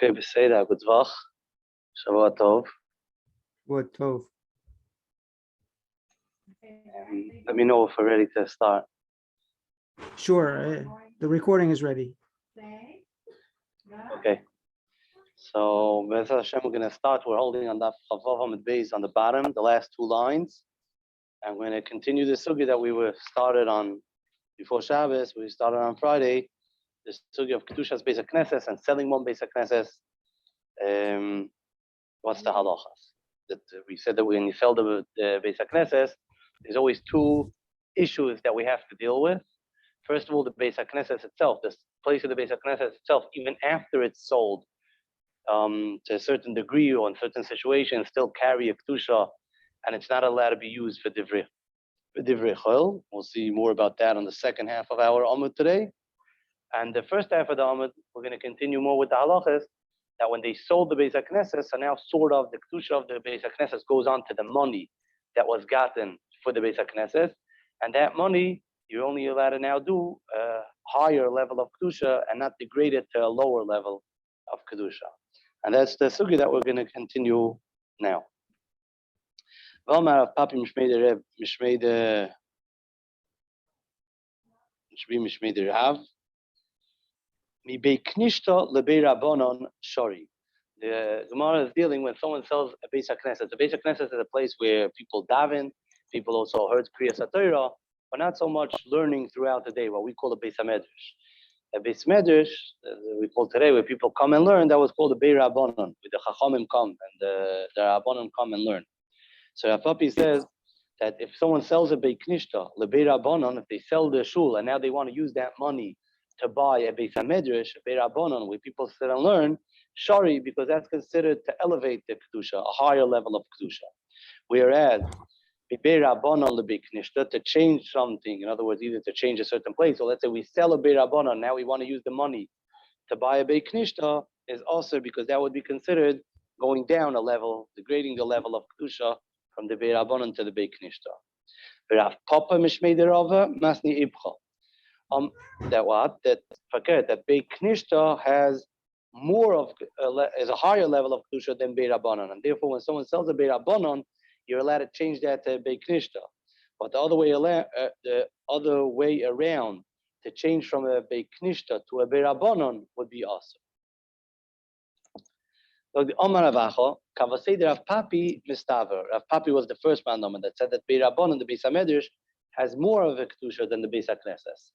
Okay, בסדר, good Vach. שבוע טוב. What tov? Let me know if we're ready to start. Sure, the recording is ready. Okay. So, Be'ez Hashem, we're going to start. We're holding on the Chavav Hamid Beis on the bottom, the last two lines. And we're going to continue the sugi that we were started on before Shabbos. We started on Friday. The sugi of Kedushas Beis HaKnesses and selling one Beis HaKnesses. What's the halachas? That we said that when you sell the Beis HaKnesses, there's always two issues that we have to deal with. First of all, the Beis HaKnesses itself, the place of the Beis HaKnesses itself, even after it's sold, to a certain degree or in certain situations, still carry a kedusha, and it's not allowed to be used for divrei chol. We'll see more about that on the second half of our Amud today. And the first half of the Amud, we're going to continue more with the halachas, that when they sold the Beis HaKnesses, so now sort of the kedusha of the Beis HaKnesses goes on to the money that was gotten for the Beis HaKnesses, and that money, you're only allowed to now do a higher level of kedusha and not degrade it to a lower level of kedusha. And that's the sugi that we're going to continue now. The Gemara is dealing when someone sells a Beis HaKnesses. The Beis HaKnesses is a place where people daven, people also heard Kriyas HaTorah, but not so much learning throughout the day, what we call a Beis HaMedrash. A Beis Medrash, we call today, where people come and learn, that was called a Bei Rabbanon, where the Chachamim come and the Rabbanon come and learn. So Rav Papi says that if someone sells a Bei Knishta, le Bei Rabbanon, if they sell the shul and now they want to use that money to buy a Beis HaMedrash, a Bei Rabbanon, where people sit and learn, Shari, because that's considered to elevate the Kedusha, a higher level of Kedusha. Whereas, Bei Rabbanon le Bei Knishta, to change something, in other words, either to change a certain place, or let's say we sell a Bei Rabbanon, now we want to use the money to buy a Bei Knishta, is also because that would be considered going down a level, degrading the level of Kedusha from the Bei Rabbanon to the Bei Knishta. Rav Papa Mishmei Derava Masni Ibcha. That Bei Knishta has more of is a higher level of Kedusha than Bei Rabbanon, and therefore when someone sells a Bei Rabbanon, you're allowed to change that to Bei Knishta. But the other way around, to change from a Bei Knishta to a Bei Rabbanon would be awesome. So the Omar Avacha, Kavasei Rav Papi Mistaver. Rav Papi was the first man that said that Bei Rabbanon, the Beis HaMedrash, has more of a Kedusha than the Beis HaKnesses.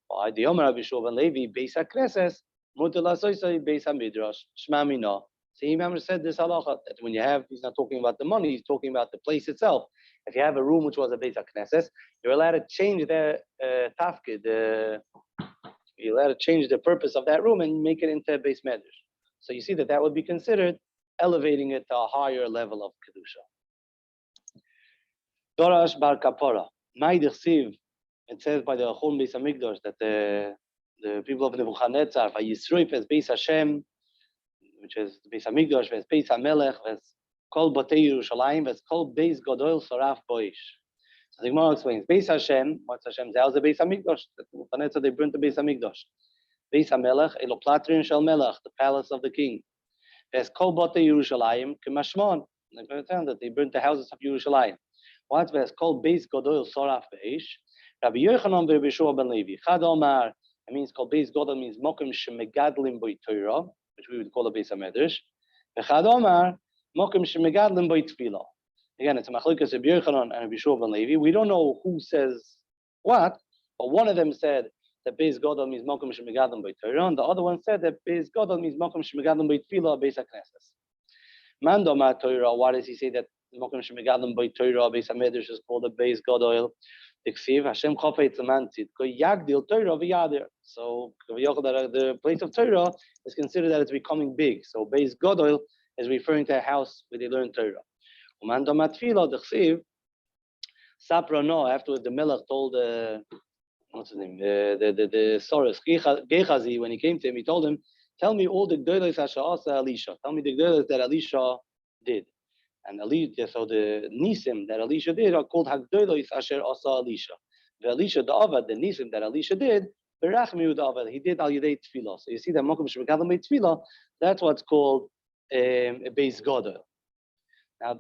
Why? The Omar Rabbi Shua ben Levi, Beis HaKnesses, Mutar Lasoisai Beis HaMidrash, Shma Mina. So Imam said this halacha, that when you have, he's not talking about the money, he's talking about the place itself. If you have a room which was a Beis HaKnesses, you're allowed to change the tafkid, you're allowed to change the purpose of that room and make it into a Beis Medrash. So you see that would be considered elevating it to a higher level of Kedusha. Dorash Bar Kapora. It says by the Chon Beis HaMikdash that the people of Nebuchadnezzar, Vayisroif es Beis Hashem, which is the Beis HaMikdash, ves Beis HaMelech, ves Kol Batei Yerushalayim, ves Kol Beis Godol Saraf Boish. So the Gemara explains, Beis Hashem, what's Hashem's house? The Beis HaMikdash. Nebuchadnezzar, they burnt the Beis HaMikdash. Beis HaMelech, Eloplatrin Shel Melech, the palace of the king. Ves Kol Batei Yerushalayim, Kemashmon. They're going to tell that they burnt the houses of Yerushalayim. What's ves Kol Beis Godol Saraf Boish? Rabbi Yochanan Rabbi Shua ben Levi. Chad Omar, it means called Beis Godol, means Mokim Shemegadlim Boi Torah, which we would call a Beis HaMedrash. Chad Omar, Mokim Shemegadlim Boi Tefillah. Again, it's a Machlokas Rabbi Yochanan and Rabbi Shua ben Levi. We don't know who says what, but one of them said that Beis Godol means Mokim Shemegadlim Boi Torah, and the other one said that Beis Godol means Mokim Shemegadlim Boi Tefillah, Beis HaKnesses. Mando Ma Torah, why does he say that Mokim Shemegadlim Boi Torah, Beis HaMedrash is called a Beis Godol? Hashem Chofetz Amantzit, Yagdil Torah v'Yadir. So the place of Torah is considered that it's becoming big. So Beis Godol is referring to a house where they learn Torah. Umando Matfila Dechsiv Sapra no. Afterwards, the Melech told what's his name, the Soros Gehazi, when he came to him, he told him, "Tell me all the Gdolos Asher Asa Elisha. Tell me the Gdolos that Elisha did." And so the nisim that Elisha did are called Hagdolos Asher Asa Elisha. The Elisha, the Avad, the nisim that Elisha did He did al yedei tefillah. So you see that Mokum Shemekadlam by tefillah, that's what's called a base Godel. Now,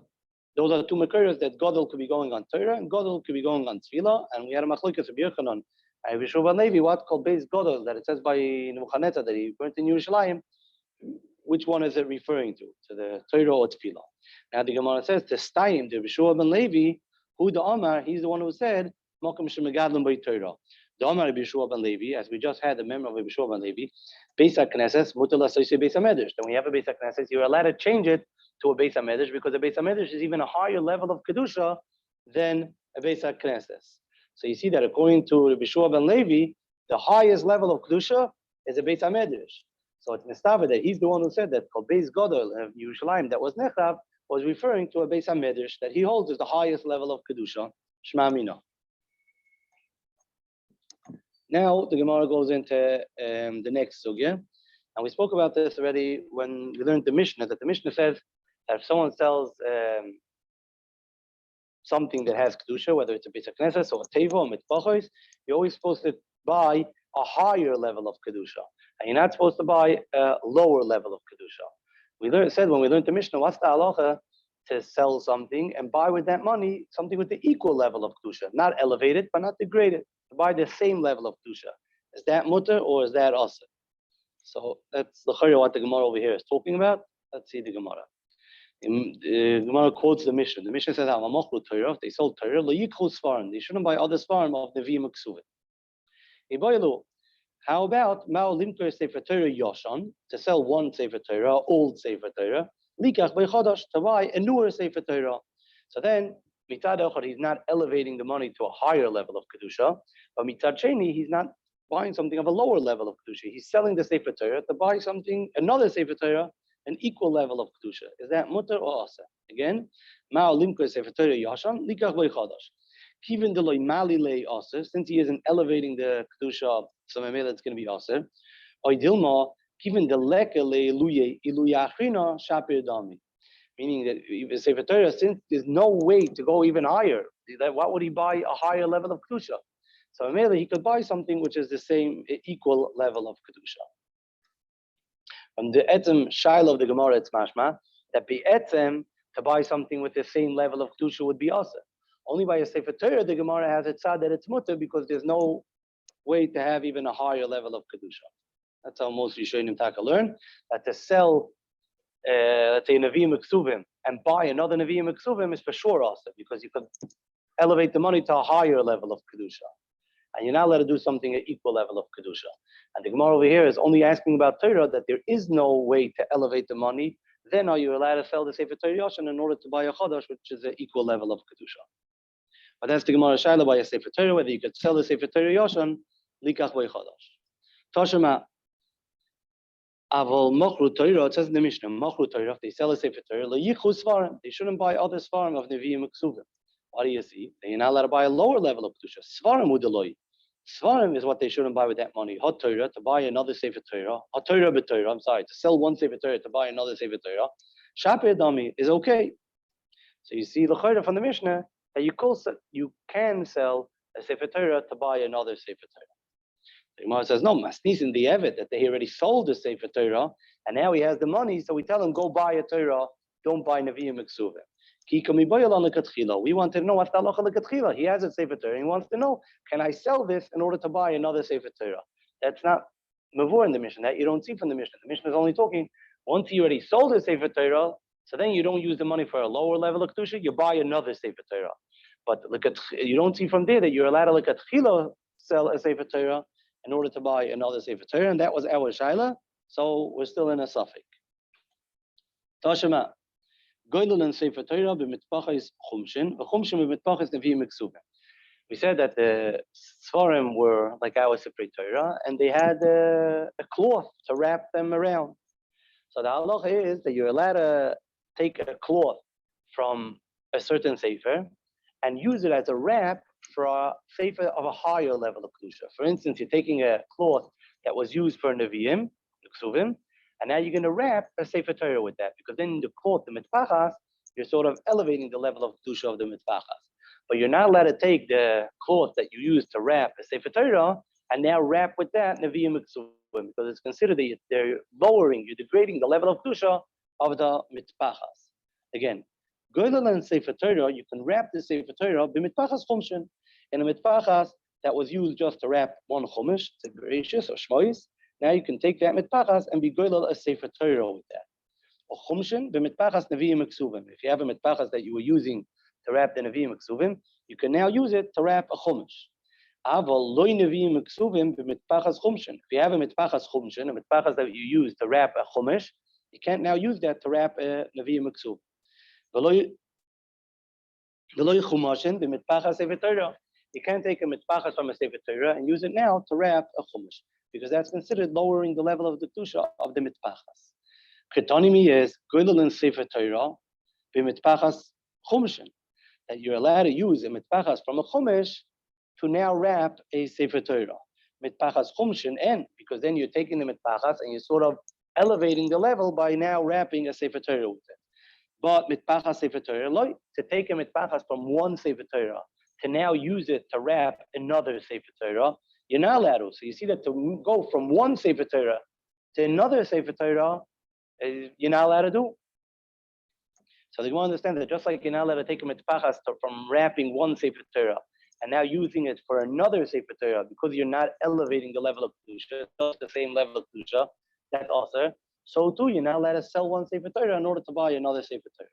those are two makarios that Godel could be going on Torah and Godel could be going on tefillah. And we had a machlokas of Yochanan, Yeshua ben Levi, what's called base Godel, that it says by Nebuchadnezzar that he burnt in Yerushalayim. Which one is it referring to the Torah or tefillah? Now the Gemara says, Testayim, the Yeshua ben Levi, who the Amar, he's the one who said, Mokum Shemegadlam by Torah. The Amar Yeshua ben Levi, as we just had the memory of Yeshua ben Levi, Beis HaKnesses, Mutal HaSoisei Beis HaMedrash. Then we have a Beis HaKnesses, you're allowed to change it to a Beis HaMedrash because a Beis HaMedrash is even a higher level of Kedusha than a Beis HaKnesses. So you see that according to Yeshua ben Levi, the highest level of Kedusha is a Beis HaMedrash. So it's Nestava that he's the one who said that called Beis Godel of Yerushalayim that was Nechav was referring to a Beis HaMedrash that he holds is the highest level of Kedusha. Shema Mina. Now the Gemara goes into the next sugya, and we spoke about this already when we learned the Mishnah. That the Mishnah says that if someone sells something that has kedusha, whether it's a Beis HaKnesses or a teva or mitpachos, you're always supposed to buy a higher level of kedusha, and you're not supposed to buy a lower level of kedusha. We said when we learned the Mishnah, what's the halacha to sell something and buy with that money something with the equal level of kedusha, not elevated but not degraded, to buy the same level of kedusha. Is that mutter or is that asa? So that's the chayra what the Gemara over here is talking about. Let's see the Gemara. The Gemara quotes the Mishnah. The Mishnah says, if they sold Torah, they shouldn't buy other svarim of Nevi'im Ksuvim. How about Mao Limker Sefer Torah Yoshan, to sell one Sefer Torah, old Sefer Torah, Likach by Chodosh, to buy a newer Sefer Torah. So then, Mitad Echad, he's not elevating the money to a higher level of Kedusha, but Mitad Sheni, he's not buying something of a lower level of Kedusha. He's selling the Sefer Torah to buy something, another Sefer Torah, an equal level of Kedusha. Is that mutter or asa? Again, Ma'al limker Sefer Torah Yashan, likach by Chadash. Kivin deloy mali lei asa, since he isn't elevating the Kedusha, so maybe that's going to be asa. Oy dilma, kivin deleke le iluya achrina shapir dami. Meaning that Sefer Torah, since there's no way to go even higher, what would he buy a higher level of Kedusha? So maybe he could buy something which is the same, equal level of Kedusha. From the etzem shaila of the Gemara, it's mashma that be etzem to buy something with the same level of kedusha would be asa. Only by a Sefer Torah, the Gemara has it said that it's mutter because there's no way to have even a higher level of kedusha. That's how most Rishonim Taka learn, that to sell, let's say, Nevi'im Ksuvim and buy another Nevi'im Ksuvim is for sure asa, because you could elevate the money to a higher level of kedusha. And you're not allowed to do something at equal level of kedusha. And the Gemara over here is only asking about Torah, that there is no way to elevate the money. Then are you allowed to sell the Sefer Torah Yoshan in order to buy a Chodosh, which is an equal level of kedusha? But that's the Gemara Shaila by a Sefer Torah, whether you could sell the Sefer Torah Yoshan, likach by Chodosh. Toshima, avol mochru Torah, it says in the Mishnah, mochru Torah, if they sell a Sefer Torah, leyichu svarim, they shouldn't buy other svarim of Nevi'im Ksuvim. What do you see? They're not allowed to buy a lower level of kedusha. Svarim udeloi. Svarim is what they shouldn't buy with that money. Hot Torah, to buy another Sefer Torah. Hot Torah b'Torah, I'm sorry, to sell one Sefer Torah to buy another Sefer Torah. Shapir dami is okay. So you see the chayra from the Mishnah that you can sell a Sefer Torah to buy another Sefer Torah. The Gemara says, no, masnis in the evet, that they already sold the Sefer Torah, and now he has the money, so we tell him, go buy a Torah, don't buy Nevi'im Ksuvim. We want to know what's the halacha l'katchila. He has a Sefer Torah. He wants to know, can I sell this in order to buy another Sefer Torah? That's not mavur in the Mishnah. That you don't see from the Mishnah. The Mishnah is only talking, once he already sold a Sefer Torah, so then you don't use the money for a lower level of kedusha, you buy another Sefer Torah. But you don't see from there that you're allowed to l'katchila sell a Sefer Torah in order to buy another Sefer Torah, and that was our shaila. So we're still in a suffix. Tashema. Goylun and Sefer Torah b'mitpachos chumshin, v'chumshin b'mitpachos nevi'im ksuvim. We said that the svarim were like our Sefer Torah, and they had a cloth to wrap them around. So the halacha is that you're allowed to take a cloth from a certain sefer and use it as a wrap for a sefer of a higher level of kedusha. For instance, you're taking a cloth that was used for nevi'im ksuvim, and now you're going to wrap a Sefer Torah with that, because then in the cloth, the mitpachas, you're sort of elevating the level of kedusha of the mitpachas. But you're not allowed to take the cloth that you use to wrap a Sefer Torah and now wrap with that Nevi'im Miksuvim, because it's considered that they're lowering, you're degrading the level of Kedusha of the mitpachas. Again, Goylal and Sefer Torah, you can wrap the Sefer Torah b'mitpachas chumshin. In a mitpachas that was used just to wrap one chumash, it's a gracious or shmois. Now you can take that mitpachas and be Goylal a Sefer Torah with that. Or chumshin b'mitpachas Nevi'im Miksuvim. If you have a mitpachas that you were using to wrap the Nevi'im Miksuvim, you can now use it to wrap a chumash. Aval loy Nevi'im Miksuvim b'mitpachas chumshin. If you have a mitpachas chumshin, a mitpachas that you use to wrap a chumash, you can't now use that to wrap a Nevi'im Miksuvim. V'loy chumashin b'mitpachas Sefer Torah. You can't take a mitpachas from a Sefer Torah and use it now to wrap a chumash, because that's considered lowering the level of the kedusha of the mitpachas. Ketonimi is goylal in Sefer Torah b'mitpachas chumshin, that you're allowed to use a mitpachas from a chumash to now wrap a Sefer Torah. Mitpachas chumshin, and because then you're taking the mitpachas and you're sort of elevating the level by now wrapping a Sefer Torah with it. But mitpachas Sefer Torah, to take a mitpachas from one Sefer Torah to now use it to wrap another Sefer Torah, you're not allowed to. So you see that to go from one Sefer Torah to another Sefer Torah, you're not allowed to do. So they want to understand that just like you're not allowed to take a mitpachas from wrapping one Sefer Torah and now using it for another Sefer Torah, because you're not elevating the level of kedusha, just the same level of kedusha, that author, so too you're not allowed to sell one Sefer Torah in order to buy another Sefer Torah.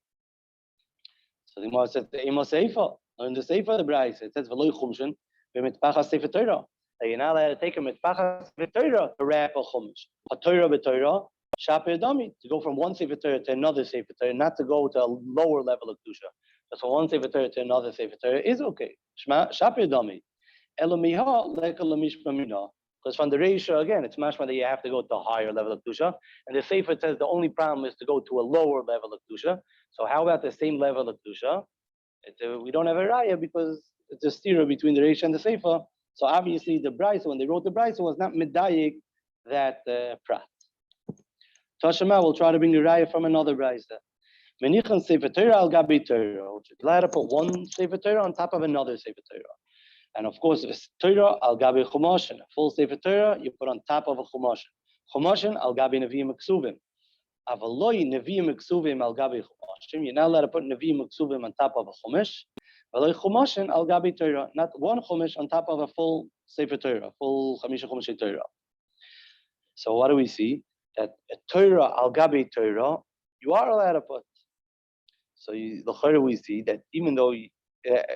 So the Gemara says, "Ema Seifa." In the Seifa, the Brayse, it says, "V'loy chumshin b'mitpachas Sefer Torah." That you're not allowed to take a mitpachas Sefer Torah to wrap a chumash. A Torah b'Torah, shaper dami, to go from one Sefer Torah to another Sefer Torah, not to go to a lower level of kedusha. Just from one Sefer Torah to another Sefer Torah is okay. Shaper dami. Elomiha le'elamishma mina. Because from the ratio, again, it's mashma that you have to go to a higher level of kedusha. And the Sefer says the only problem is to go to a lower level of kedusha. So how about the same level of kedusha? We don't have a raya because it's a stira between the ratio and the Sefer. So obviously the Brayse, when they wrote the Brayse, was not medayik that prat. Tashema will try to bring the raya from another Brayse. Menichan Sefer Torah al gabi Torah. Which is allowed to put one Sefer Torah on top of another Sefer Torah. And of course, if it's Torah al gabi chumashin, a full Sefer Torah, you put on top of a chumashin. Chumashin al gabi Nevi'im Miksuvim. Avaloi Nevi'im Miksuvim al gabi chumashim. You're not allowed to put Nevi'im Miksuvim on top of a chumash. Avaloi chumashin al gabi Torah. Not one chumash on top of a full Sefer Torah, full chamisha chumash Torah. So what do we see? That a Torah al gabi Torah, you are allowed to put. So the chayra we see that even though you're not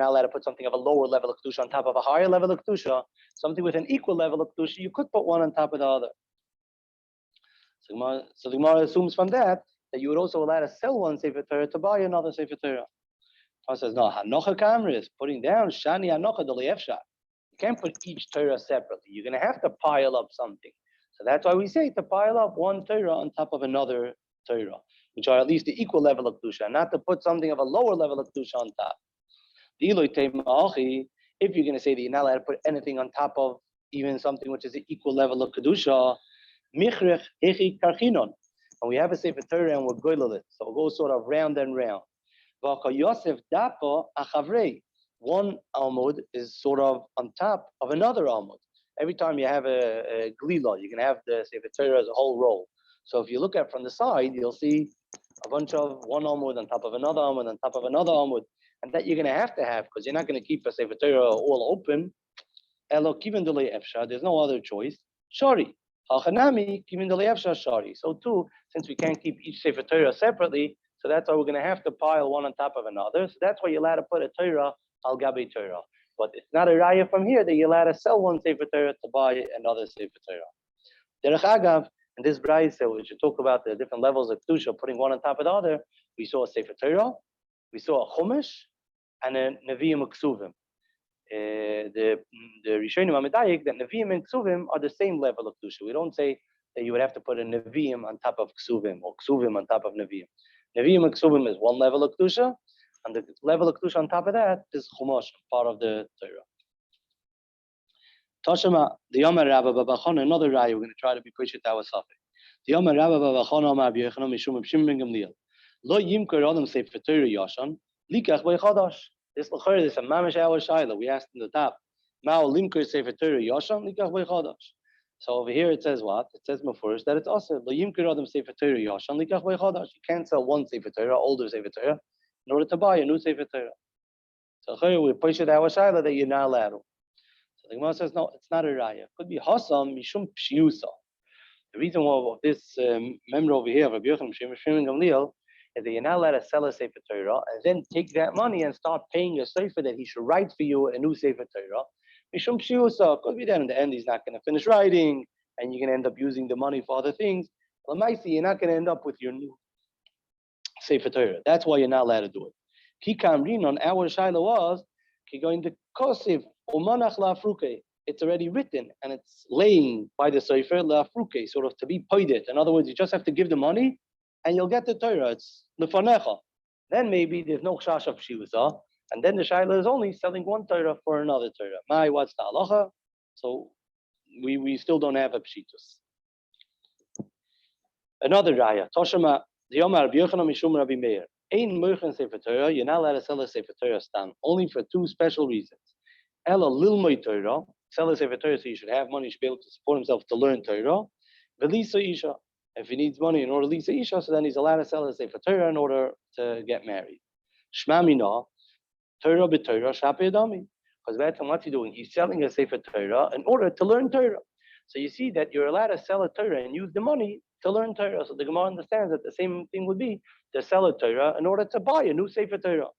allowed to put something of a lower level of kedusha on top of a higher level of kedusha, something with an equal level of kedusha, you could put one on top of the other. So the Gemara assumes from that you would also allow to sell one Sefer Torah to buy another Sefer Torah. He says, no, hanocha kamra is putting down shani hanocha d'li'efshar. You can't put each Torah separately. You're going to have to pile up something. So that's why we say to pile up one Torah on top of another Torah, which are at least the equal level of kedusha, not to put something of a lower level of kedusha on top. If you're going to say that you're not allowed to put anything on top of even something which is the equal level of kedusha, michrech hechi karchinon, and we have a Sefer Torah and we're goylal it, so we'll go sort of round and round. Yosef dapo achavrei. One almud is sort of on top of another almud. Every time you have a glila, you can have the Sefer Torah as a whole roll. So if you look at from the side, you'll see a bunch of one almud on top of another almud on top of another almud, and that you're going to have because you're not going to keep a Sefer Torah all open. Elo kivin d'lei efshar. There's no other choice. Shari. Halchanami kivin d'lei efshar shari. So too, since we can't keep each Sefer Torah separately, so that's why we're going to have to pile one on top of another. So that's why you're allowed to put a Torah al gabi Torah. But it's not a raya from here that you're allowed to sell one Sefer Torah to buy another Sefer Torah. Derech agav, in this Brayse, we should talk about the different levels of kedusha, putting one on top of the other. We saw a Sefer Torah, we saw a chumash, and a Nevi'im Miksuvim. The Rishonim Amidayik that Nevi'im and Ksuvim are the same level of kedusha. We don't say that you would have to put a Nevi'im on top of Ksuvim or Ksuvim on top of Nevi'im. Nevi'im and Ksuvim is one level of kedusha, and the level of kedusha on top of that is chumash, part of the Torah. Toshima, the Yomar Rabba Babachon, another raya, we're going to try to be pushed at our Safek. The Yomar Rabba Babachon, Amar B'Yechon, Mishum B'Shim Ben Gamliel. Lo Yimker Adam Sefer Torah Yashan, Likach B'Chadash. This is a mamish our shaila. We asked in the top. So over here it says what? It says first that it's also you can't sell one Sefer Torah, older Sefer Torah, in order to buy a new Sefer Torah. So here we push it our shaila that you're not allowed to. So the Gemara says no, it's not a raya. It could be hasam mishum pshiusa. The reason why this member over here, Rabbi Yochanan Shimon Gamliel, is that you're not allowed to sell a Sefer Torah and then take that money and start paying a Sefer that he should write for you a new Sefer Torah. Mishum pshiusa, could be that in the end he's not going to finish writing and you're going to end up using the money for other things. Well, you're not going to end up with your new Sefer Torah. That's why you're not allowed to do it. Kikam Rinon, our shaila was, going to kosiv umanach la'afruke. It's already written and it's laying by the Sefer la'afruke, sort of to be paid it. In other words, you just have to give the money and you'll get the Torah. It's lefanecha. Then maybe there's no chash of shiusa, and then the shaila is only selling one Torah for another Torah. What's the halacha? So we still don't have a pshitus. Another raya. Toshama the Yomar Rabbi Yochanan Mishum Rabbi Meir. Ein moichen Sefer Torah. You're not allowed to sell a Sefer Torah stand only for two special reasons. Ela lilmoi Torah. Sell a Sefer Torah so you should have money, you should be able to support himself to learn Torah. Velisa Isha. If he needs money in order to Lisa Isha, so then he's allowed to sell a Sefer Torah in order to get married. Shma Mina, Torah b'Torah, Shape Adami. Because that's what's he doing? He's selling a Sefer Torah in order to learn Torah. So you see that you're allowed to sell a Torah and use the money to learn Torah. So the Gemara understands that the same thing would be to sell a Torah in order to buy a new Sefer Torah.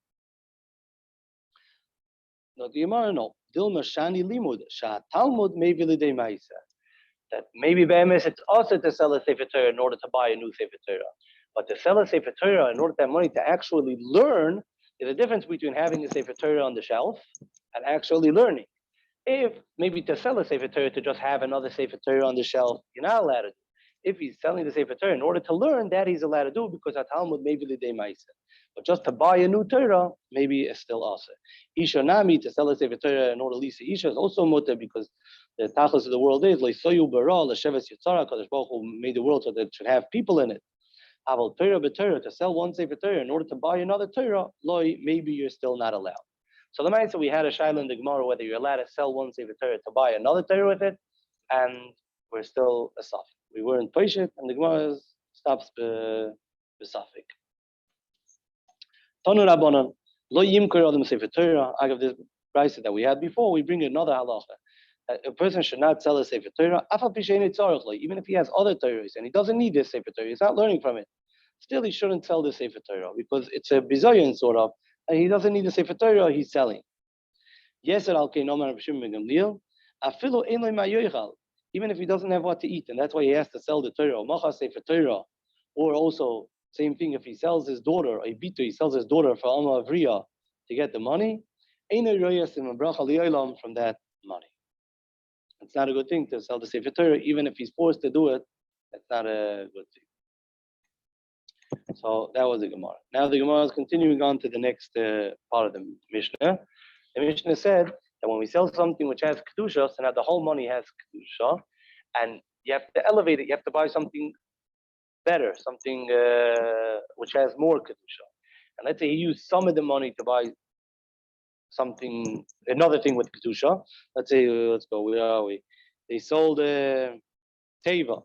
No, the Gemara no. Dilma Shani Limud, Sha Talmud maybe the Maisa. That maybe Be'emes it's also to sell a Sefer Torah in order to buy a new Sefer Torah. But to sell a Sefer Torah in order to have money to actually learn, there's a difference between having a Sefer Torah on the shelf and actually learning. If maybe to sell a Sefer Torah to just have another Sefer Torah on the shelf, you're not allowed to do. If he's selling the Sefer Torah in order to learn, that he's allowed to do because at Talmud maybe the day Maisa. But just to buy a new Torah, maybe it's still also. Isha Nami, to sell a Sefer Torah in order to Lisa Isha is also mutter because the tachlis of the world is like Soyu Bara, L'Sheves Yitzhara, Kadosh Baruch Hu made the world so that it should have people in it. Aval Torah b'Torah, to sell one Sefer Torah in order to buy another Torah, loy, maybe you're still not allowed. So the man said we had a shaila in the Gemara whether you're allowed to sell one Sefer Torah to buy another Torah with it, and we're still a safek. We weren't patient, and the Gemara stops b'safek. Tanu Rabbanan, lo yimkor adam Sefer Torah. I have this price that we had before. We bring another halacha. A person should not sell a Sefer Torah, even if he has other Torahs and he doesn't need this Sefer Torah, he's not learning from it. Still, he shouldn't sell the Sefer Torah because it's a bizayon sort of, and he doesn't need the Sefer Torah, he's selling. Yes, even if he doesn't have what to eat, and that's why he has to sell the Torah, or also, same thing, if he sells his daughter, a bito, he sells his daughter for Alma Avriya to get the money, from that money. It's not a good thing to sell the Sefer Torah, even if he's forced to do it. That's not a good thing. So that was the Gemara. Now the Gemara is continuing on to the next part of the Mishnah. The Mishnah said that when we sell something which has kedusha, so now the whole money has kedusha, and you have to elevate it. You have to buy something better, something which has more kedusha. And let's say he used some of the money to buy something, another thing with kedusha. Let's say, let's go. Where are we? They sold teva.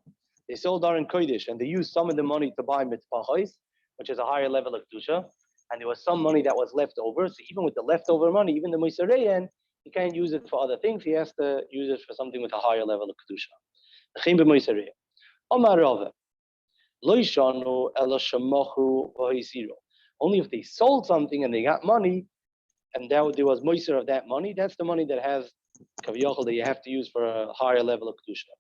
They sold Aron Kodesh, and they used some of the money to buy mitzvahos, which is a higher level of kedusha. And there was some money that was left over. So even with the leftover money, even the moisareyan, he can't use it for other things. He has to use it for something with a higher level of kedusha. Omar Rava, lo yishanu ela shemachu v'hisiru. Only if they sold something and they got money, and there was moiser of that money, that's the money that has kaviyachol that you have to use for a higher level of kedusha.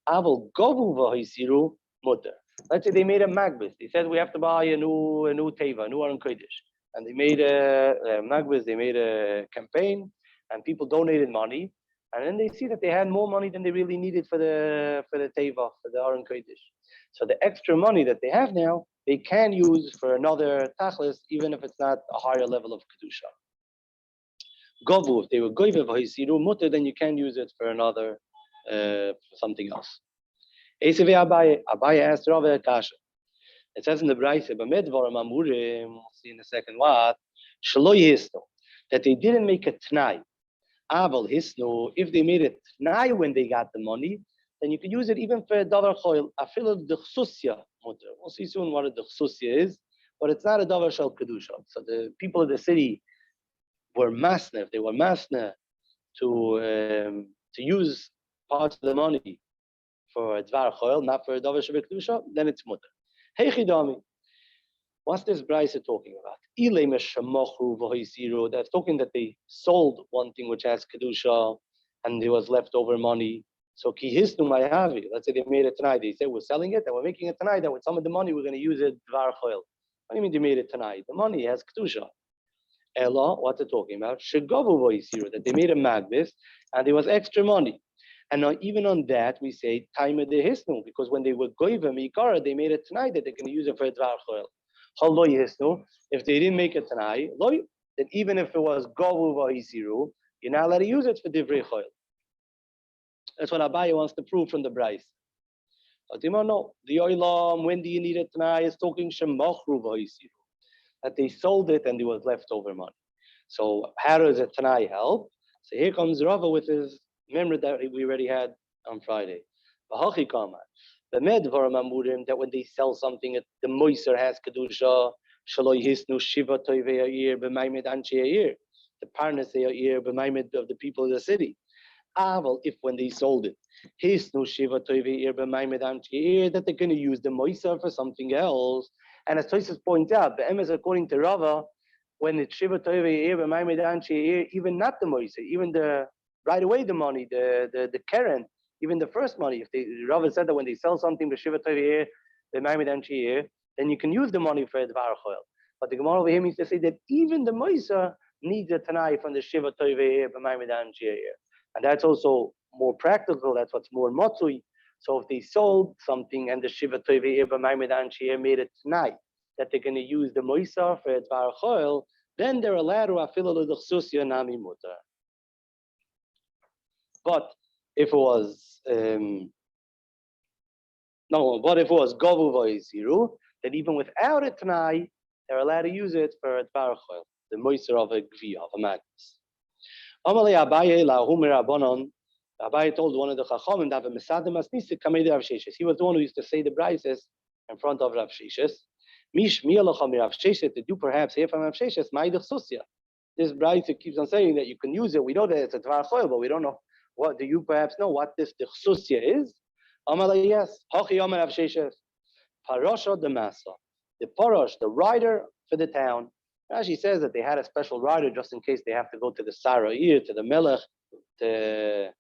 Aval govu v'hisiru mutter. Let's say they made a magbis. They said we have to buy a new teva, a new Aron Kodesh, and they made a magbis. They made a campaign, and people donated money, and then they see that they had more money than they really needed for the teva, for the Aron Kodesh. So the extra money that they have now, they can use for another tachlis, even if it's not a higher level of kedusha. Govu, if they were goive v'hisiru mutter, then you can use it for another for something else. Abaye asked Rava Kasha. It says in the Braise, we'll see in a second what, that they didn't make a t'nai. Aval hisnu, if they made it now when they got the money, then you could use it even for davar choil. Afilu d'chsusya mutter. We'll see soon what a d'chsusya is, but it's not a davar shel kedusha. So the people of the city were masna. If they were masna to use parts of the money for dvar choil, not for davar shel kedusha, then it's mutter. Hey chidami. What's this Bryce talking about? That's talking that they sold one thing which has kedusha, and there was leftover money. So let's say they made it tonight. They said we're selling it and we're making it tonight, and with some of the money we're going to use it dvar choil. What do you mean they made it tonight? The money has kedusha. Ella, what's it talking about? That they made a magbis and there was extra money. And now even on that we say time of the hisnu, because when they were goyim ikara, they made it tonight that they're going to use it for dvar choil. If they didn't make it tonight, then even if it was govu v'hisiru, you're not allowed to use it for divrei choil. That's what Abaye wants to prove from the Bryce. No, the oilam, when do you need it tonight? Is talking shemachru v'hisiru, that they sold it and there was leftover money. So how does it tonight help? So here comes Rava with his memory that we already had on Friday. The medvarim amurim, that when they sell something, the moiser has kedusha. Shaloi hisnu shiva toivei ha'ir b'maimed anshei ha'ir, the parnasei ha'ir b'maimed of the people of the city. Aval, if when they sold it, hisnu shiva toivei ha'ir b'maimed anshei ha'ir, that they're going to use the moiser for something else. And as Tosis points out, the emes according to Rava, when it's shiva toivei ha'ir b'maimed anshei ha'ir, even not the moiser, even the right away the money, the keren, even the first money, if they, Rava said that when they sell something to Shiva Tovei, the Maimed Anshi, then you can use the money for Dvar Choil. But the Gemara over here means to say that even the Moisa needs a Tanai from the Shiva Tovei, the Maimed Anshi. And that's also more practical, that's what's more Motzui. So if they sold something and the Shiva Tovei, the Maimed Anshi made it tonight, that they're going to use the Moisa for Dvar Choil, then they're allowed to affiliate the Chsusya Nami Mutter. But if it was Govu Vayisiru, then even without it tonight, they're allowed to use it for a Dvar Choil, the moiser of a Gvi, of a magnus. Amalei Abaye Lahumir Abanon, Abaye told one of the Chachamim that Mesadim Asnisik Kamei Rav Sheshes. He was the one who used to say the brises in front of Rav Sheshes. Mish Mialacham Rav Sheshes, to do perhaps hear from Rav Sheshes, Ma'idach Susya. This brise keeps on saying that you can use it. We know that it's a Dvar Choil, but we don't know. What do you perhaps know what this Dechsusya is? Amalei, yes. Hachi Amar Rav Sheshes. Parasha the Masa. The Parash, the rider for the town. Rashi says that they had a special rider just in case they have to go to the Sara'ir, to the Melech, to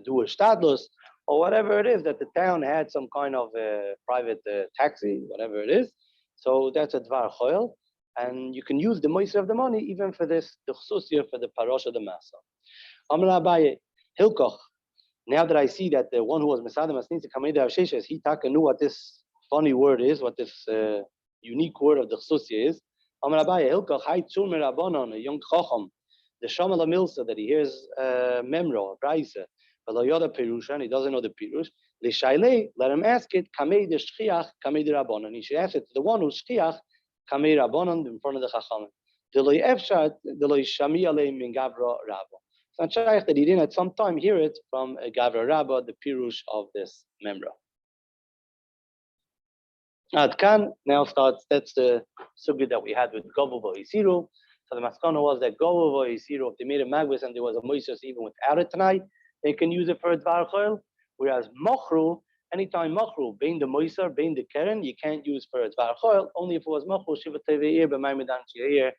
do a Stadlus, or whatever it is, that the town had some kind of private taxi, whatever it is. So that's a Dvar Choil. And you can use the moiser of the money even for this, the Chsusya, for the Parasha the Masa. Amar Abaye, Hilkoch. Now that I see that the one who was Mesadim Asnitz Kamei Rav Sheshes, he knew what this funny word is, what this unique word of the Chsusya is. Amar Abaye, Hilkoch, Hai Tzurmer Rabbanon, a young Chacham, the Shamal Milsa, that he hears Memro, Braise, V'lo Yoda Perusha, and he doesn't know the Perush. L'Shailei, let him ask it, Kamei de Shchiach, Kamei de Rabbanon. He should ask it to the one who's Shchiach, Kamei Rabbanon, in front of the Chachamim. D'loi Efshat, D'loi Shami Alei Min Gavra Rabba. It's not shaykh that he didn't at some time hear it from a Gavra Rabba, the Pirush of this Memra. Adkan now starts, that's the subject that we had with Govu V'Isiru. So the Maskana was that Govu V'Isiru, if they made a Magbis and there was a Moises even without it tonight, they can use it for a Dvar Choil. Whereas Mochru, anytime Mochru, being the Moiser, being the Keren, you can't use for a Dvar Choil, only if it was Mochru, Shiva Teve'ir, B'Maimed Anshir.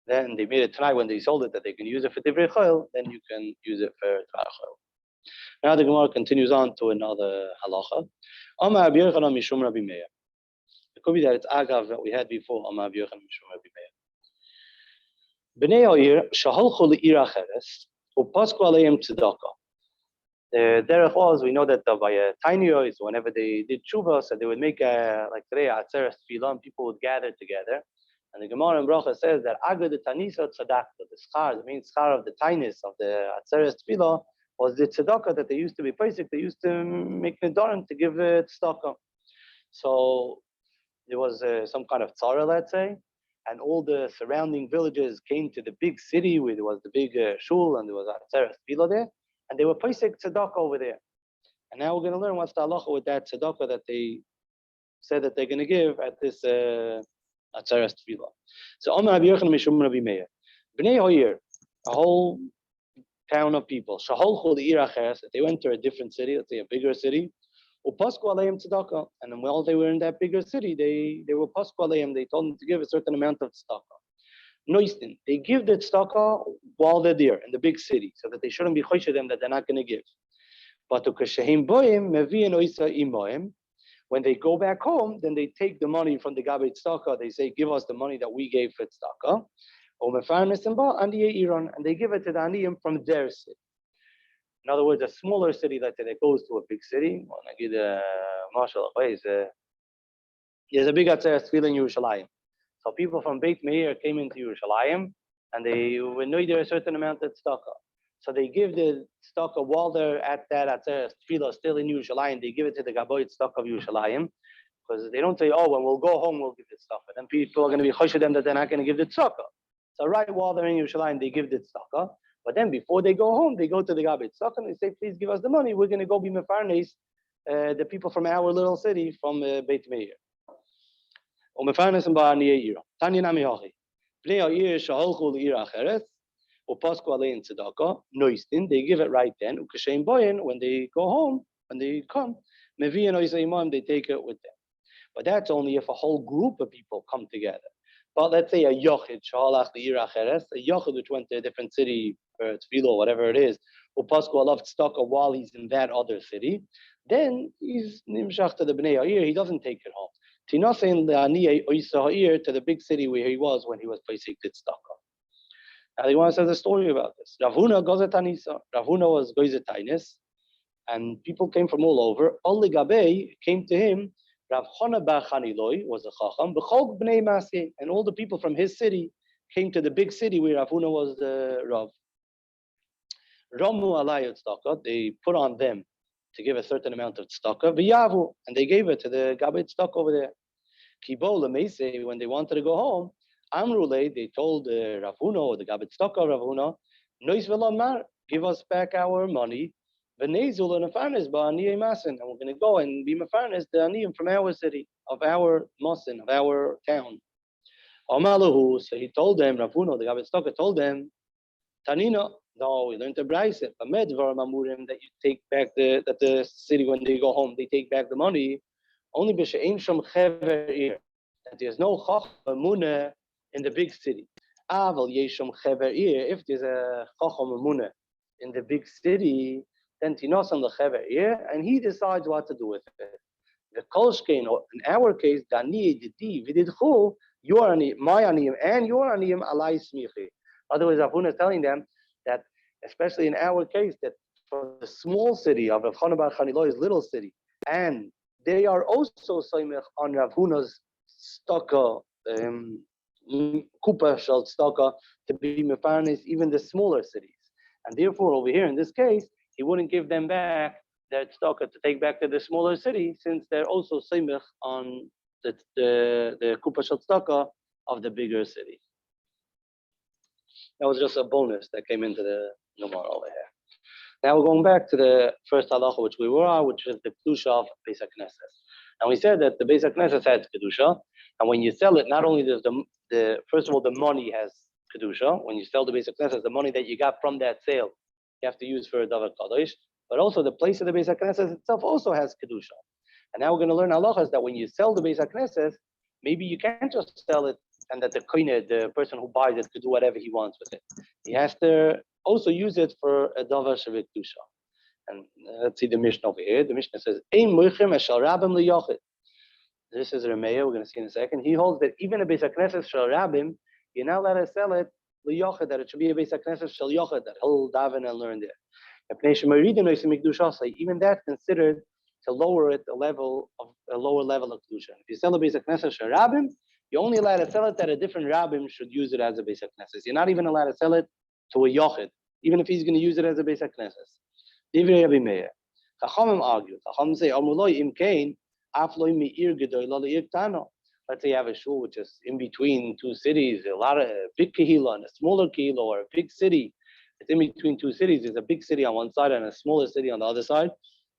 Then they made it tonight when they sold it that they can use it for Divrei Choil, then you can use it for Dvar Choil. Now the Gemara continues on to another halacha. Amar Rabbi Yochanan Mishum Rabbi Meir. It could be that it's Agav that we had before. Amar Rabbi Yochanan Mishum Rabbi Meir. Bnei Ha'ir shaholchu le'ir acheres upasku aleim tzedakah. The derech was, we know that by tiny ois, whenever they did tshuva, so they would make like today atzeres tefillah, and people would gather together. And the Gemara in Bracha says that Agad the Tanisa Tzedakah, the schar, the main schar of the tinus of the Atzeres Tefillah was the tzedakah that they used to be basic. They used to make nedarim to give tzedakah. So there was some kind of tzara, let's say, and all the surrounding villages came to the big city where there was the big shul and there was a Atzeres Tefillah there, and they were posek tzedakah over there. And now we're going to learn what's the halacha with that tzedakah that they said that they're going to give at this Atzeres Tefillah. So Omer Rabbi Yochanan Mishum Rabbi Meir, Bnei Hoyer, a whole town of people, Shaholchu Le'ir Acheres, that they went to a different city, let's say a bigger city, Upasku Aleim Tzedakah, and then while they were in that bigger city, they were Pasku Aleim, they told them to give a certain amount of tzedakah. Noistin, they give the tzedakah while they're there in the big city, so that they shouldn't be chosh them that they're not going to give. But when they go back home, then they take the money from the Gabbai tzedakah. They say, give us the money that we gave for tzedakah. And they give it to the aniyim from their city. In other words, a smaller city that goes to a big city. There's a big Atzeres Tefillah in Yerushalayim. So people from Beit Meir came into Yerushalayim, and they know there a certain amount of tzedakah. So they give the tzedakah while they're at that Atzeres Tefillah still in Yerushalayim. They give it to the Gabbai tzedakah of Yerushalayim, because they don't say, oh, when we'll go home, we'll give the tzedakah. Then people are going to be chosh them that they're not going to give the tzedakah. So right while they're in Yerushalayim, they give the tzedakah. But then before they go home, they go to the Gabbai tzedakah and they say, please give us the money. We're going to go be mefarnes the people from our little city from Beit Meir. Mefarnes and ba'aniyei ira. Tanya nami hachi. Bnei ha'ir shaholchu le'ir acheres upasku alein tzedakah noistin. They give it right then. Ukashem boyin, when they go home, when they come, mevi and oisayimam, they take it with them. But that's only if a whole group of people come together. But let's say a yochid shahalach le'ir acheres, a yochid which went to a different city for tefillah or whatever it is, upasku alav tzedakah while he's in that other city, then he's nimshach to the bnei ha'ir. He doesn't take it home. Tinasein le'aniyei oisa ha'ir, to the big city where he was when he was posek tzedakah. Now, they want to say a story about this. Rav Huna gozet anisa. Rav Huna was gozet tainis, and people came from all over. Only Gabei came to him. Rav Hana bar Chaniloi was a chacham. B'chol bnei Maseh, and all the people from his city came to the big city where Rav Huna was the Rav. Ramu alay tzedakah. They put on them to give a certain amount of tzedakah. V'yavu, and they gave it to the Gabbai tzedakah over there. Kibo lemeisei, when they wanted to go home, Amrulei, they told Rav Huna or the Gabbai tzedakah Rav Huna, Nois v'lamar, give us back our money. V'neizul and afarnes ba'aniyei masin, and we're going to go and be mafarnes the aniyim from our city, of our masin, of our town. Amalahu, so he told them, Rav Huna, the Gabbai tzedakah told them, Tanina, no, we learned to braise it. That you take back that the city when they go home, they take back the money. Only that there's no chacham munah in the big city. If there's a chacham munah in the big city, then tinosam lechever, and he decides what to do with it. The kolshkein, or in our case, dani didi vididchu, your aniyim, my aniyim, and your aniyim alai smichi. Otherwise, Rav Huna is telling them that, especially in our case, that for the small city of Rav Hana bar Chaniloi's little city, and they are also soymech on Rav Huna's tzedakah, kupa shel tzedakah, to be mefarnes even the smaller cities. And therefore, over here in this case, he wouldn't give them back their tzedakah to take back to the smaller city, since they're also soymech on the kupa shel tzedakah of the bigger city. That was just a bonus that came into the Gemara over here. Now we're going back to the first halacha which we were on, which is the kedusha of Beis HaKnesses. And we said that the Beis HaKnesses has kedusha, and when you sell it, not only does the first of all the money has kedusha. When you sell the Beis HaKnesses, the money that you got from that sale, you have to use for a davar kadosh. But also the place of the Beis HaKnesses itself also has kedusha. And now we're going to learn halachas that when you sell the Beis HaKnesses, maybe you can't just sell it and that the koine, the person who buys it, could do whatever he wants with it. He has to also use it for a davar shavik kedusha. And let's see the Mishnah over here. The Mishnah says, "Ein moichem eshal rabim liyochid." This is Rameya. We're going to see in a second. He holds that even a Beis HaKnesses shel rabim, you're not allowed to sell it liyochid, that it should be a Beis HaKnesses shel yochid, that he'll daven and learn there. Even that's considered to lower it a lower level of kedusha. If you sell a Beis HaKnesses shel rabim, you're only allowed to sell it that a different rabbim should use it as a Beis HaKnesses. You're not even allowed to sell it to a yochid, even if he's going to use it as a Beis HaKnesses. Divrei Rabbi Meir. Chachamim argue. Chachamim say, "Amuloi im kain, af loi me'ir gedoy lo le'ir tano." let's say you have a shul which is in between two cities, a lot of big kehillah and a smaller kehillah, or a big city. It's in between two cities. There's a big city on one side and a smaller city on the other side,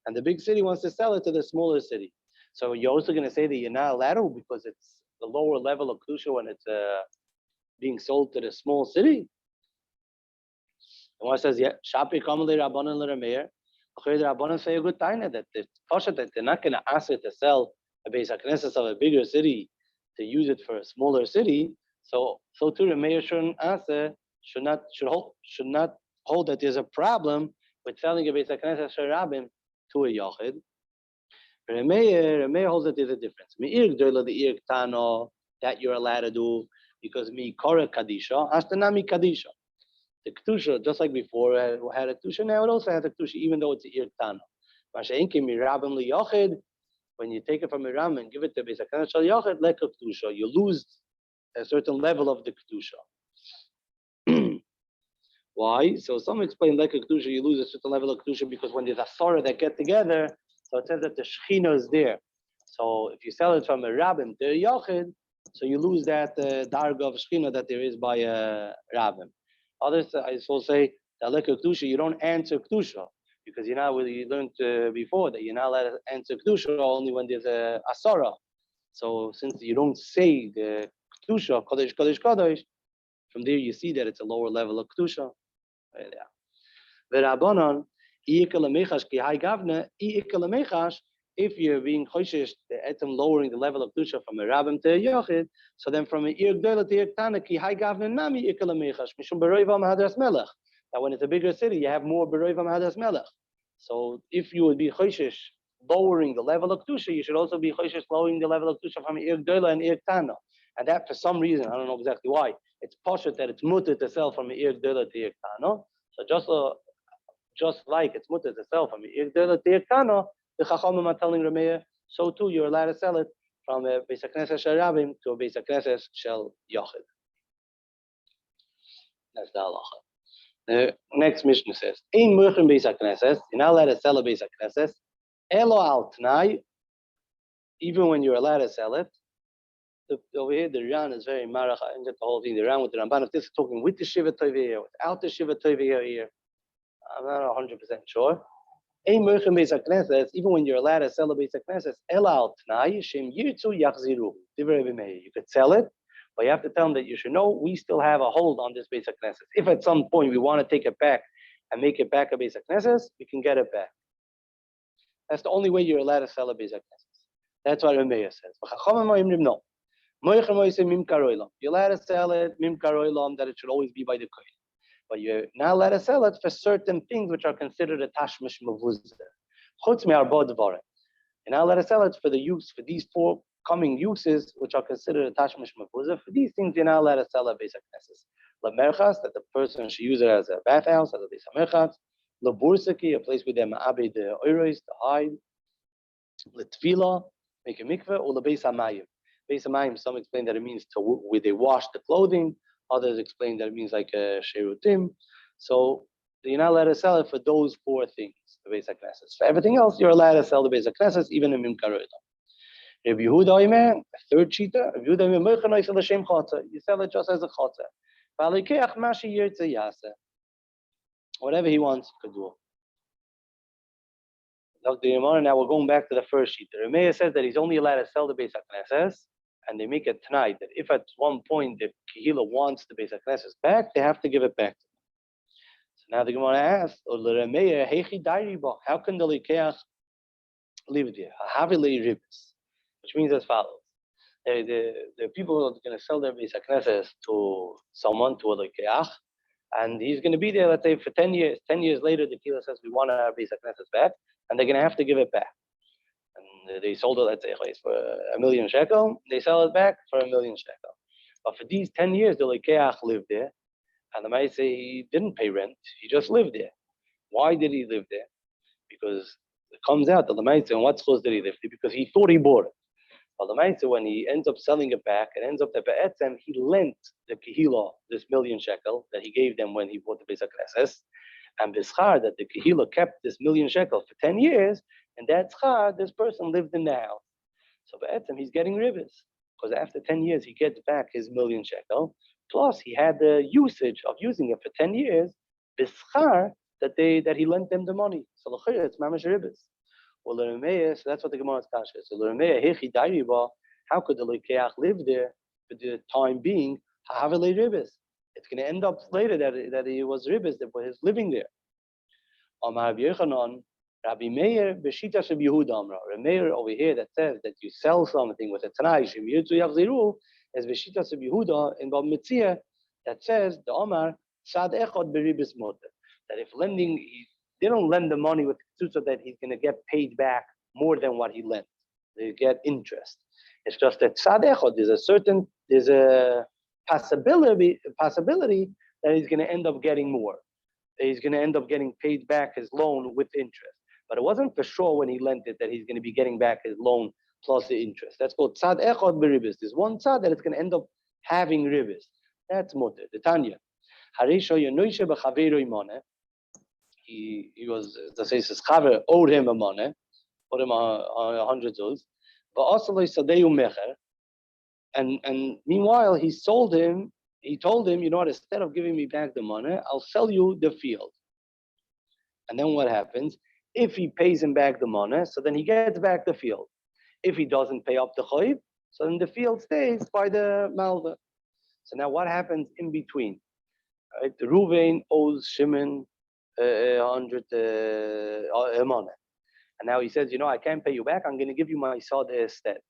and the big city wants to sell it to the smaller city. So you're also going to say that you're not allowed to because it's the lower level of kedusha when it's being sold to the small city. And one says, yeah, Shapi Kamali Rabbanan Lerameir. The Rabbanan say a good time that that they're not going to ask it to sell a Beis HaKnesses of a bigger city to use it for a smaller city. So too, the mayor should not hold that there's a problem with selling a Beis HaKnesses Sharabim to a Yachid. The mayor holds that there's a difference. That you're allowed to do because mi kora kadisha, astanami kadisha. The kedusha, just like before, had a kedusha. Now it also has a kedusha, even though it's a irtana. When you take it from Miram and give it to Beis HaKnesses Shel Yachid, like a kedusha, you lose a certain level of the kedusha. Why? So some explain like a kedusha, you lose a certain level of kedusha because when there's a sorah that get together, so it says that the shechina is there. So if you sell it from a rabbin to a yachid, so you lose that darga of shechina that there is by a rabbin. Others, I will say, that like a kedusha, you don't answer kedusha because you're not really learned before that you're not allowed to answer kedusha only when there's a sorah. So since you don't say the kedusha, kodesh, kodesh, kodesh, from there you see that it's a lower level of kedusha. If you're being choishish, the etam lowering the level of kedusha from a rabbim to a yochid, so then from a ir gdola to ir tana ki high gavna nami ikala mechash mishum beroivam hadras melech. That when it's a bigger city, you have more beroivam hadras melech. So if you would be choishish lowering the level of kedusha, you should also be choishish lowering the level of kedusha from ir gdola and ir tana. And that for some reason, I don't know exactly why, it's poshut that it's mutter to sell from ir gdola to ir tana. So just like it's mutter to sell from ir gdola to ir tana, the Chachamim are telling Rameir, so too you're allowed to sell it from a Beis HaKnesses Shel Rabbim to a Beis HaKnesses Shel Yachid. That's the halacha. The next Mishnah says, "Ein moichin Beis HaKnesses, you're not allowed to sell a Beis HaKnesses, elo al tnai, even when you're allowed to sell it." Over here, the Ran is very marach. I didn't get the whole thing. The Ran with the Ramban, if this is talking with the Shiva Tovei here, without the Shiva Tovei here, I'm not 100% sure. Even when you're allowed to sell a Beis HaKnesses, you could sell it, but you have to tell them that you should know we still have a hold on this Beis HaKnesses. If at some point we want to take it back and make it back a Beis HaKnesses, we can get it back. That's the only way you're allowed to sell a Beis HaKnesses. That's what Rameir says. No. You're allowed to sell it, that it should always be by the kohen. But you're not allowed to sell it for certain things which are considered a tashmish mavuzah. Chutz me'arba dvarim. You're not allowed to sell it for the use, for these four coming uses which are considered a tashmish mavuzah. For these things, you're not allowed to sell a Beis HaKnesses. Lamerchas, that the person should use it as a bathhouse, as a Beis HaMerchas. Labursaki, a place where they ma'abed the oiros, to hide. L'tfila, make a mikveh, or l'beis hamayim. Beis hamayim, some explain that it means to where they wash the clothing. Others explain that it means like a sherutim. So you're not allowed to sell it for those four things, the Beis HaKnesses. For everything else, you're allowed to sell the Beis HaKnesses, even in Mimkar Olam. Rabbi Yehuda Omer, a third cheater, Rabbi Yehuda Omer, you sell it just as a chotzer. Whatever he wants, he could do. Dr. Yamar, now we're going back to the first cheater. Rameir says that he's only allowed to sell the Beis HaKnesses, and they make it tonight that if at one point the Kehillah wants the Beis HaKnesses back, they have to give it back to them. So now the Gemara asks, how can the Likeach leave it here? Which means as follows. The people are going to sell their Beis HaKnesses to someone, to a Likeach, and he's going to be there, let's say, for 10 years. 10 years later, the Kehillah says, we want our Beis HaKnesses back, and they're going to have to give it back. And they sold it, let's say, for 1,000,000 shekel. They sell it back for 1,000,000 shekel. But for these 10 years, the Lekeach lived there. And the might say he didn't pay rent. He just lived there. Why did he live there? Because it comes out that the might say, what schools did he live there? Because he thought he bought it. But the might say, when he ends up selling it back, it ends up that Be'etzem, he lent the Kehillah this 1,000,000 shekel that he gave them when he bought the Beis HaKnesses. And B'schar, that the Kehillah kept this 1,000,000 shekel for 10 years, and that schar, this person lived in the house. So Be'etzem, he's getting ribis. because after 10 years he gets back his million shekel. Plus he had the usage of using it for 10 years, bischar, that he lent them the money. So it's mamash ribis. Well, so that's what the Gemara is kasha. So how could the lekeach live there for the time being? It's going to end up later that he was ribis, that was living there. Rabbi Meir b'shita sheb Yehuda Amra. Rabbi Meir over here that says that you sell something with a tanai shem yirtzu yachziru is b'shita sheb Yehuda in Bab Metzia that says the Amar sad echad beribis moter, that if lending, they don't lend the money with so that he's going to get paid back more than what he lent. They get interest. It's just that sad echad, there's a possibility that he's going to end up getting more. He's going to end up getting paid back his loan with interest. But it wasn't for sure when he lent it that he's going to be getting back his loan plus the interest. That's called tzad echad beribis. There's one tzad that it's going to end up having ribis. That's mutter. The Tanya. He was, the says his chaver owed him a money, owed him 100 zuz. But also and meanwhile he told him, you know what, instead of giving me back the money, I'll sell you the field. And then what happens? If he pays him back the money, so then he gets back the field. If he doesn't pay up the chayv, so then the field stays by the malva. So now what happens in between? Right? The Ruvain owes Shimon 100 money. And now he says, you know, I can't pay you back. I'm going to give you my soda instead.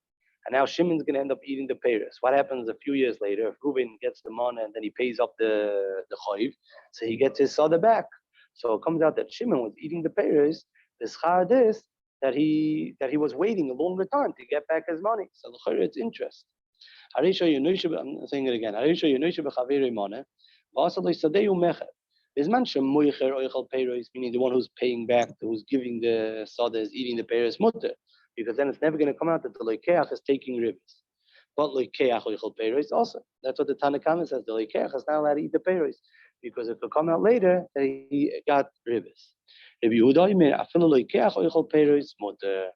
And now Shimon's going to end up eating the peiros. What happens a few years later? If Reuven gets the money and then he pays up the chayv, so he gets his soda back. So it comes out that Shimon was eating the peiros. The schar this that he was waiting a longer time to get back his money. So it's interest. I'm saying it again. Meaning the one who's paying back, who's giving the soda is eating the peiros mutter. Because then it's never going to come out that the lekeach is taking ribs. But lekeach oichel peiros also. That's what the Tanna Kama says. The lekeach is not allowed to eat the peiros because it could come out later that he got ribs. Rabbi Yehuda Omer afilu lekeach oichel peiros mutter.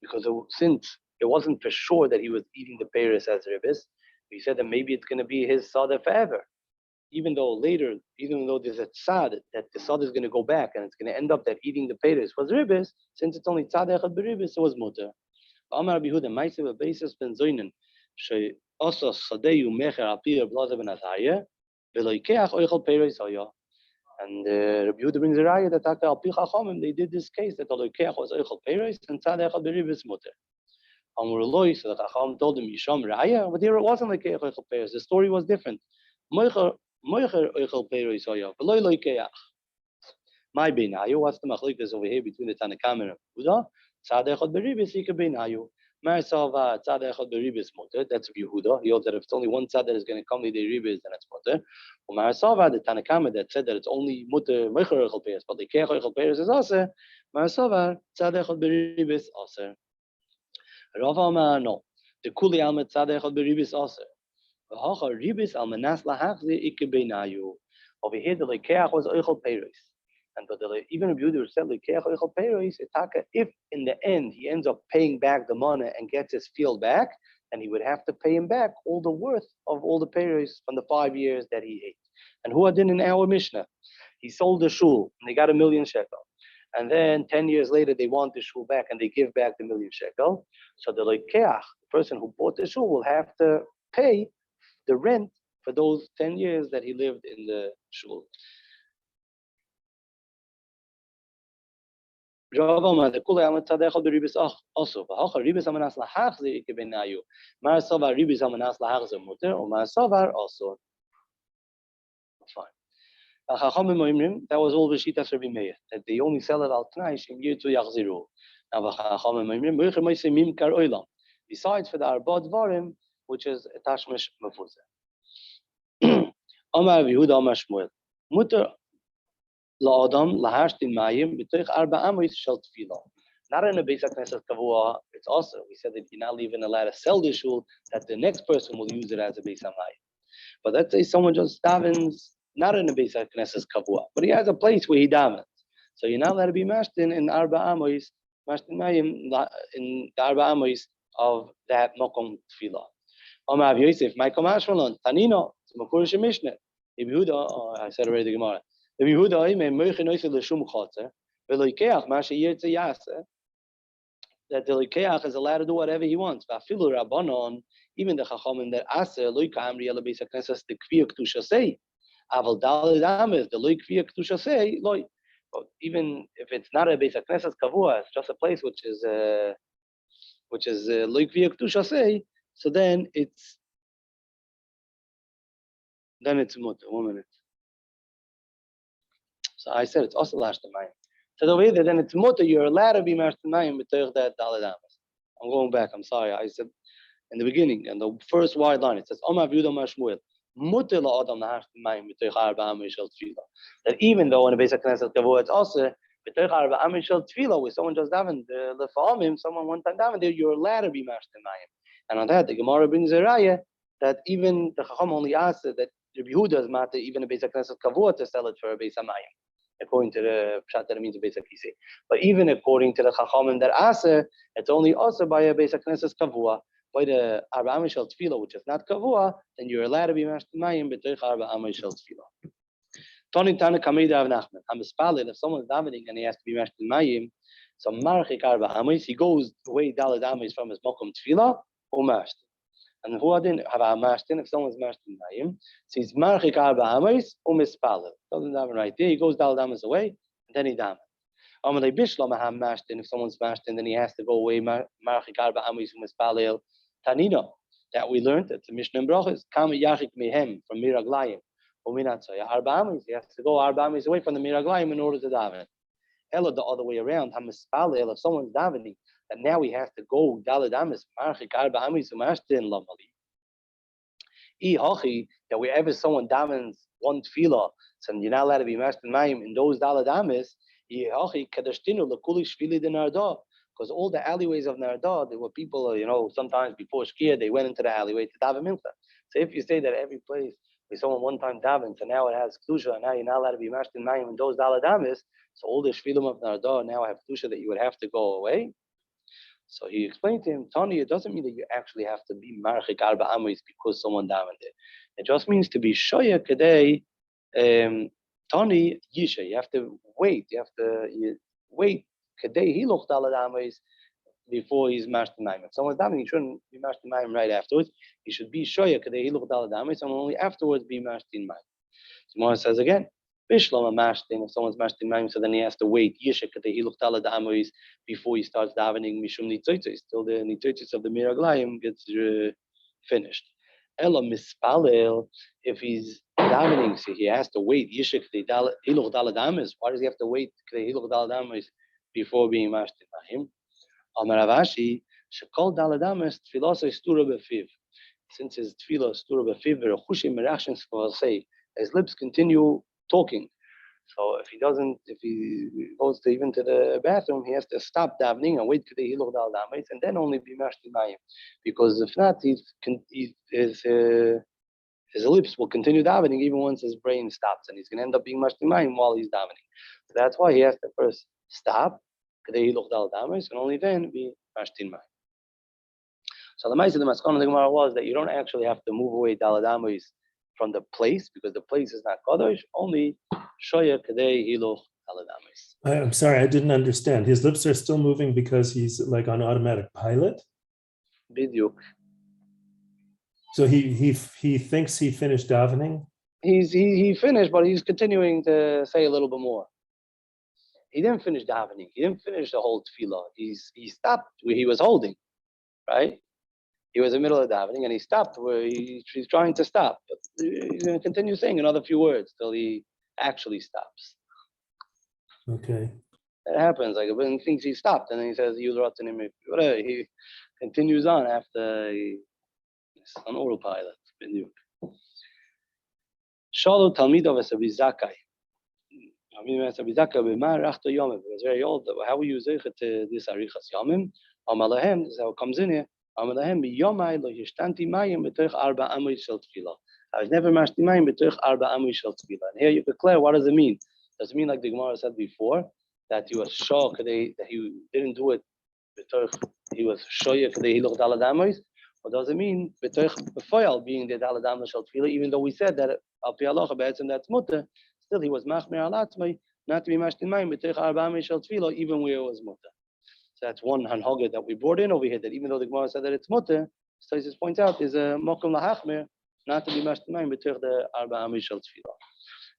Because since it wasn't for sure that he was eating the peiros as ribs, he said that maybe it's going to be his soda forever. Even though there's a tzad that the tzad is going to go back and it's going to end up that eating the peiros was ribis, since it's only tzad echad beribis, it was mutter. Amar Rabbi Yehuda, ma'aseh b'beisus ben zoinen, she'osa sadeyu mecher al pi blaza ben azariah, v'loikeach oichel peiros haya. And Rabbi Yehuda brings a raya that al pi chachamim they did this case that the loikeach was oichel peiros and tzad echad beribis mutter. Amar Loi, so the chacham told him yisham raya, but here it wasn't loikeach oichel peiros. The story was different. Moicher oichel peiros haya, v'loy loikeach. My beinayu, what's the machlokes over here between the Tanna Kama and Yehuda? Tzad echad beribis ika beinayu. Marisava tzad echad beribis mutter. That's Yehuda. He holds that if it's only one tzad that is going to come to the ribis, then it's mutter. Or Marisava the Tanna Kama that said that it's only mutter moicher oichel peiros, but the keach oichel peiros is aser. Marisava tzad echad beribis aser. Rav Amar no. The kuli alma tzad echad beribis aser. Over here, the lekeach was oichel peiros, and but even if you said lekeach oichel peiros, if in the end he ends up paying back the money and gets his field back, then he would have to pay him back all the worth of all the peiros from the 5 years that he ate. And who did in our Mishnah? He sold the shul and they got 1 million shekel, and then 10 years later they want the shul back and they give back the 1 million shekel. So the lekeach, the person who bought the shul, will have to pay the rent for those 10 years that he lived in the shul. Also, fine. That was all the Shitas Rabbi Meir, that they only sell it al Tnai in year to Yachziru. Besides for the Arbad Varim, which is Tashmish Mefuzah. Amar Yehuda Amar Shmuel. Mutter la'adam lahashtin mayim b'toich arba amois shel tefillah. Not in a Beis HaKnesset Kavua. It's also, we said that you're not even allowed to sell the shul, that the next person will use it as a Beis HaMayim. But let's say someone just davens, not in a Beis HaKnesset Kavua, but he has a place where he davens. So you're not allowed to be mashtin in arba amois, mashtin mayim in the arba amois of that Mokom Tefillah. Amar Yosef, my Kamashmalon, Tanino, Makurish Mishnah. If Yehuda, I said already the Gemara. If Yehuda, may Merchin Oisel the Shum Chotzer, Veloikeach, Masha Yirtze Yase, that the Loikeach is allowed to do whatever he wants. Vafilu Rabbanon, even the Chachamim that Aser, Loika Amri Ela Beis HaKnesses, the Kviyah Kedusha say, Aval Daled Amez, the Loik Kviyah Kedusha say, Loi. Even if it's not a Beis HaKnesses Kavua, it's just a place which is Loik Kviyah Kedusha say, so then it's mutter. 1 minute. So I said it's also last mayim. So the way that then it's mutter, you're allowed to be mashta mayim b'toich that daled amas. I'm going back. I'm sorry. I said in the beginning, and the first wide line, it says Omar V'Yuda Mashmuel mutter la'adam nahashta mayim b'toich arba amas shel tefillah. That even though in the basic Knesset Kavua it's also b'toich arba amas shel tefillah, where someone just davened the lefa'amim, someone one time davened there, you're allowed to be mashta mayim. And on that, the Gemara brings a raya that even the Chacham only asked that Rabbi Yehuda is matter even a basic Knesset Kavua to sell it for a Beis HaMayim, according to the Pshat that it means a Beis HaKisei. But even according to the Chachamim that aser, it's only also by a Beis HaKnesset Kavua. By the Arba Amay Shel Tefillah, which is not Kavua, then you're allowed to be Mashta Mayim b'toich Arba Amay Shel Tefillah. Tani Tana Kamei Rav Nachman. Hamispalel, if someone's davening and he has to be Mashta Mayim, so Marchik Arba Amays, he goes away Daled Amays from his Mokum Tefillah, or Mashta. And who didn't have a mashtin, if someone's mashtin mayim, so he's marchik arba amayis umispalel. Doesn't daven right there. He goes daled amas away, and then he daven. Amalei bishlam ha mashtin. If someone's mashtin, then he has to go away marchik arba amayis umispalel. Tanino, that we learned that the Mishnah in Brachos kam yachik mehem from miraglayim uminatzaya arba amayis. He has to go arba amayis away from the miraglayim in order to daven. Ella the other way around. Hamispalel. If someone's davening, and now he has to go daled amis marchik arba amis umashtin lamali. Hachi that wherever someone davens one tefillah, so you're not allowed to be mashtin mayim in those daled amis. Hachi kadashtinu lekuli shvili de narda, because all the alleyways of narda, there were people, sometimes before shkia they went into the alleyway to daven mincha. So if you say that every place where someone one time davened, so now it has kedusha, and now you're not allowed to be mashtin mayim in those daled amis, so all the shvilim of narda now have kedusha that you would have to go away. So he explained to him, Tani, it doesn't mean that you actually have to be marchik arba amis because someone davened it. It just means to be shoya kadei, Tani yisha. You have to wait. You wait kadei hiloch daled amis before he's mashtin mayim. If someone's davening, he shouldn't be mashtin mayim right afterwards. He should be shoya kadei hiloch daled amis, and only afterwards be mashtin mayim. So Gemara says again, Bishlam mashtin, if someone's mashtin mayim, so then he has to wait yishak kadei hiluch daled amis before he starts davening mishum nitzotzos till the nitzotzos of the miraglayim gets finished. Ela mispalel, if he's davening, so he has to wait yishak kadei hiluch daled amis. Why does he have to wait kadei hiluch daled amis before being mashtin mayim? Amar Ravashi, shekol daled amis tfiloso stura befiv. Since his tefillah stura befiv v'rechushim merachshin say his lips continue talking. So if he goes to even to the bathroom, he has to stop davening and wait till he look daled amis and then only be mashtin mayim. Because if not, his lips will continue davening even once his brain stops, and he's going to end up being mashtin mayim while he's davening. So that's why he has to first stop till he look daled amis and only then be mashtin mayim. So the ma'aseh of the maskon of the Gemara was that you don't actually have to move away daled amis from the place, because the place is not kadosh, only shoya kadei hiloch daled amis. I'm sorry, I didn't understand. His lips are still moving because he's like on automatic pilot? Bidyuk. So he thinks he finished davening? He finished, but he's continuing to say a little bit more. He didn't finish davening. He didn't finish the whole tefillah. He stopped where he was holding, right? He was in the middle of davening and he stopped where he's trying to stop. But he's going to continue saying another few words till he actually stops. Okay. That happens. Like when he thinks he stopped and then he says, whatever, he continues on after he's on autopilot. Shalu Talmidov Zakai. He was very old. How will you use this Arichas Yomim? Amalahem, this is how it comes in here. I was never mashti mayim b'toich arba amoy shel tefillah. And here you could clear, what does it mean? Does it mean like the Gemara said before, that you were shocked that he didn't do it he was shoyek the hiluch daladamos, or does it mean before being the daladamos shel tefillah? Even though we said that al pi halacha be'etzem that's mutter, still he was machmer al atzmai not to be mashtin mayim b'toich arba shel tefillah, even where it was mutter. So that's one hanhaga that we brought in over here. That even though the Gemara said that it's mutter, Staisis points out is a mokum lahachmer not to be mashtin mayim b'toich the arba shel tefillah.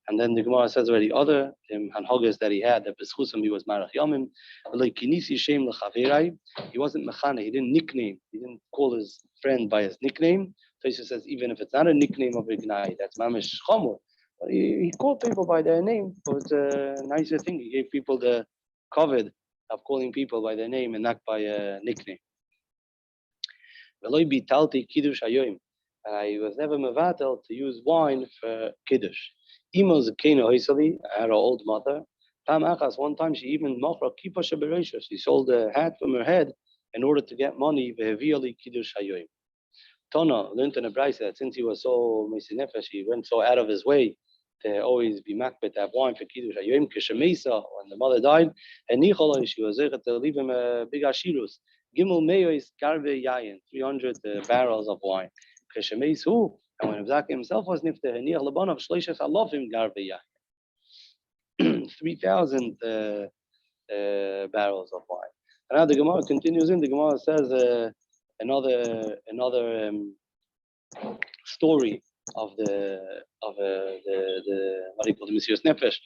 And then the Gemara says already other hanhagas that he had that b'schusim he was marach yomim, like kinisi shem lechaverai. He wasn't mechane. He didn't nickname. He didn't call his friend by his nickname. Taisha says even if it's not a nickname of a gnai, that's mamish chamor. But he called people by their name. So it's a nicer thing. He gave people the covet of calling people by their name and not by a nickname. Veloy bitalti kiddush hayoim. I was never mevatel to use wine for kiddush. Imo's a keno hoisali. I had her old mother. Tam achas. One time she even machra kippah shebereisha. She sold a hat from her head in order to get money. Veheviali kiddush hayoim. Tona learned in a brayse that since he was so mesinefesh, he went so out of his way to always be makbet to have wine for kiddush hayoim. Kishemesa, when the mother died, and Nicholai, she was able to leave him a big ashirus. Gimel meyois garve yayin, 300 barrels of wine. Kishemesu, and when Abzak himself was nifter, Heniach Labanov Shleishes Alofim garve yayin, 3,000 barrels of wine. And now the Gemara continues in. The Gemara says another story of the what do you call the Mesiras Nefesh,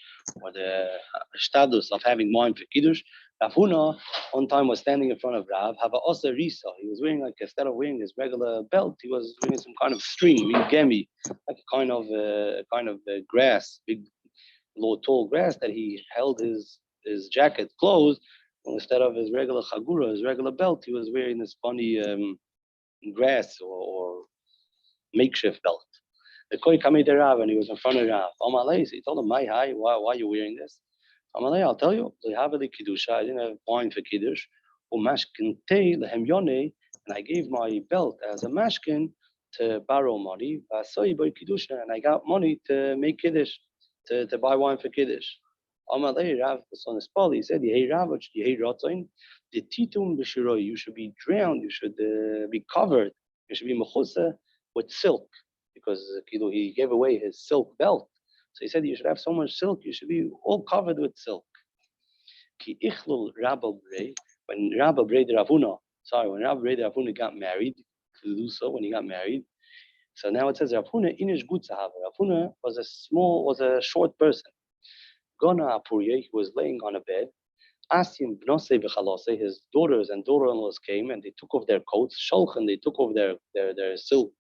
or the status of having wine for kiddush. Rav Huna one time was standing in front of Rav, have a osa risa. He was wearing, like, instead of wearing his regular belt, he was wearing some kind of string, gemi, like a kind of grass, big, low, tall grass that he held his jacket closed. Instead of his regular chagura, his regular belt, he was wearing this funny grass or makeshift belt. The koi came to Rav and he was in front of Rav. He told him, "My hi, why are you wearing this?" I'll tell you. I didn't have wine for kiddush. And I gave my belt as a mashkin to borrow money. And I got money to make kiddush, to buy wine for kiddush. Rav was on his spot. He said, you should be drowned, you should be covered, you should be mechusa with silk, because he gave away his silk belt. So he said you should have so much silk, you should be all covered with silk. When Rabbi Brei de Ravuna got married, to do so when he got married. So now it says Ravuna inish gutzahav. Ravuna was a short person. Gona Apuria, he was laying on a bed. Asim bnose b'chalose, his daughters and daughter-in-laws came and they took off their coats. Sholchen, they took off their silk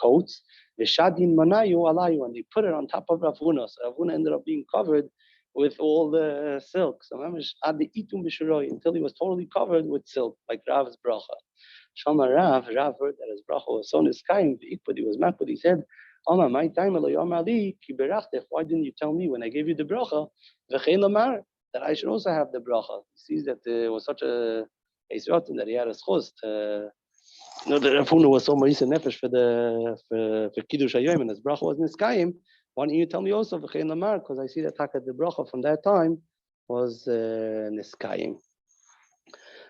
coats. V'shadin manayu alayu, and they put it on top of Ravuna. So Ravuna ended up being covered with all the silk. So until he was totally covered with silk, like Rav's bracha. Shama Rav heard that his bracha was so niskayim, but he was makbid. He said, my time, why didn't you tell me when I gave you the bracha that I should also have the bracha? He sees that there was such a rotten that he had a schos to know that Rav Huna was so marisa nefesh for kiddush hayom, and his bracha was niskayim. Why don't you tell me also v'chein lamar? Because I see that the bracha from that time was niskayim.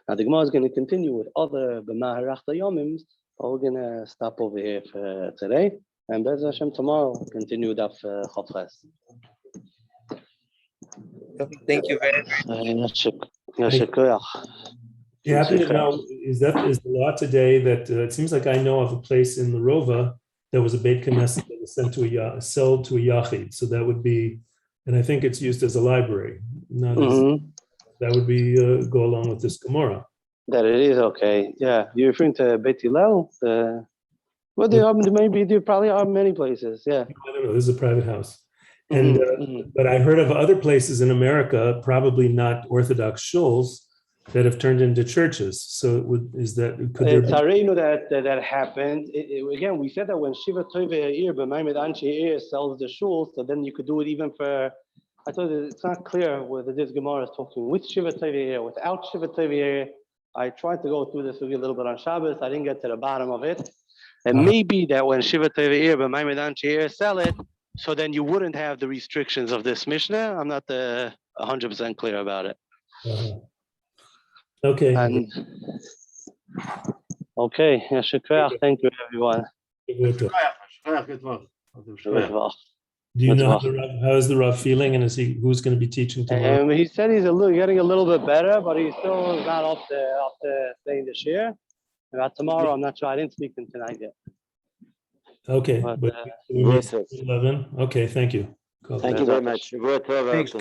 Now the Gemara is going to continue with other b'maharach yomims, but we're going to stop over here for today. And Bez Hashem tomorrow we'll continue with Chavches. Thank you very much. You happen to know, is the law today that it seems like I know of a place in the Rova that was a Beit Knesset that was sold to a Yachid. So that would be, and I think it's used as a library. That would be go along with this Gemara. That it is okay. Yeah, you're referring to Beit Hillel? Well, there probably are many places. Yeah. I don't know. This is a private house, and but I heard of other places in America, probably not Orthodox shuls, that have turned into churches. So could there be? That happened. Again, we said that when Shiva Tovei B'Maimed Anshe sells the shul, so then you could do it even for. I thought it's not clear whether this Gemara is talking with Shiva Tovei without Shiva Tovei. I tried to go through this with you a little bit on Shabbos. I didn't get to the bottom of it. And maybe that when Shiva Tovei B'Maimed Anshe sell it, so then you wouldn't have the restrictions of this Mishnah. I'm not 100% clear about it. Okay. And okay, shukran. Thank you, everyone. Do you know how is the Rav feeling, and who's going to be teaching tomorrow? He said he's getting a little bit better, but he's still not up to saying this year. About tomorrow, I'm not sure. I didn't speak to him tonight yet. Okay, But, but we meet at 11. Okay, thank you. Cool. Thank you very much. Thanks.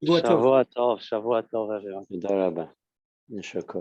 Shavua tov, everyone. תודה רבה. נשקר.